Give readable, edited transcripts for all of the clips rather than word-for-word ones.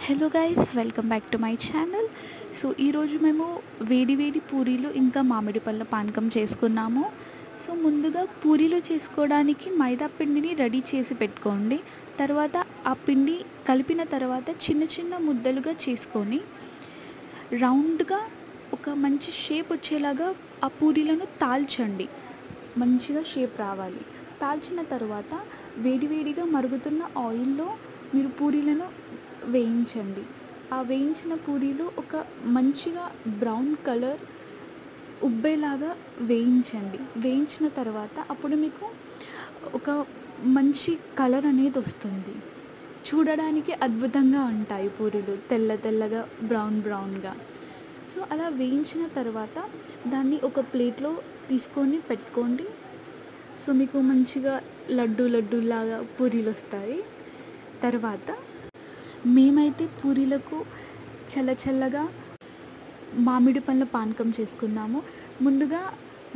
Hello guys, welcome back to my channel. So ఈరోజు మేము వేడి వేడి పూరీలు ఇంకా మామిడి పళ్ళ పానకం చేసుకున్నాము. సో ముందుగా పూరీలు చేసుకోవడానికి మైదా పిండిని రెడీ చేసి పెట్టుకోండి. తర్వాత ఆ పిండి కలిపిన తర్వాత చిన్న చిన్న ముద్దలుగా చేసుకొని రౌండ్గా ఒక మంచి షేప్ వచ్చేలాగా ఆ పూరీలను తాల్చండి. మంచిగా షేప్ రావాలి. తాల్చిన తర్వాత వేడివేడిగా మరుగుతున్న ఆయిల్లో మీరు పూరీలను వేయించండి. ఆ వేయించిన పూరీలు ఒక మంచిగా బ్రౌన్ కలర్ ఉబ్బేలాగా వేయించండి. వేయించిన తర్వాత అప్పుడు మీకు ఒక మంచి కలర్ అనేది వస్తుంది. చూడడానికి అద్భుతంగా ఉంటాయి పూరీలు, తెల్ల తెల్లగా బ్రౌన్ బ్రౌన్గా. సో అలా వేయించిన తర్వాత దాన్ని ఒక ప్లేట్లో తీసుకొని పెట్టుకోండి. సో మీకు మంచిగా లడ్డూలాగా పూరీలు వస్తాయి. తర్వాత మేమైతే పూరీలకు చల్లగా మామిడి పళ్ళ పానకం చేసుకున్నాము. ముందుగా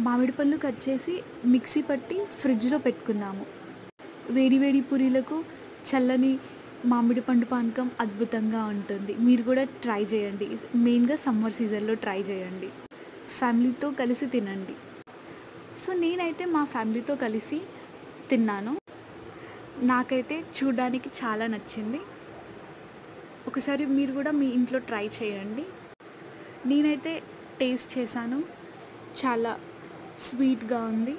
మామిడి పళ్ళు కట్ చేసి మిక్సీ పట్టి ఫ్రిడ్జ్లో పెట్టుకున్నాము. వేడి పూరీలకు చల్లని మామిడి పండు పానకం అద్భుతంగా ఉంటుంది. మీరు కూడా ట్రై చేయండి. మెయిన్గా సమ్మర్ సీజన్లో ట్రై చేయండి. ఫ్యామిలీతో కలిసి తినండి. సో నేనైతే మా ఫ్యామిలీతో కలిసి తిన్నాను. నాకైతే చూడడానికి చాలా నచ్చింది. ఒకసారి మీరు కూడా మీ ఇంట్లో ట్రై చేయండి. నేనైతే టేస్ట్ చేశాను, చాలా స్వీట్గా ఉంది.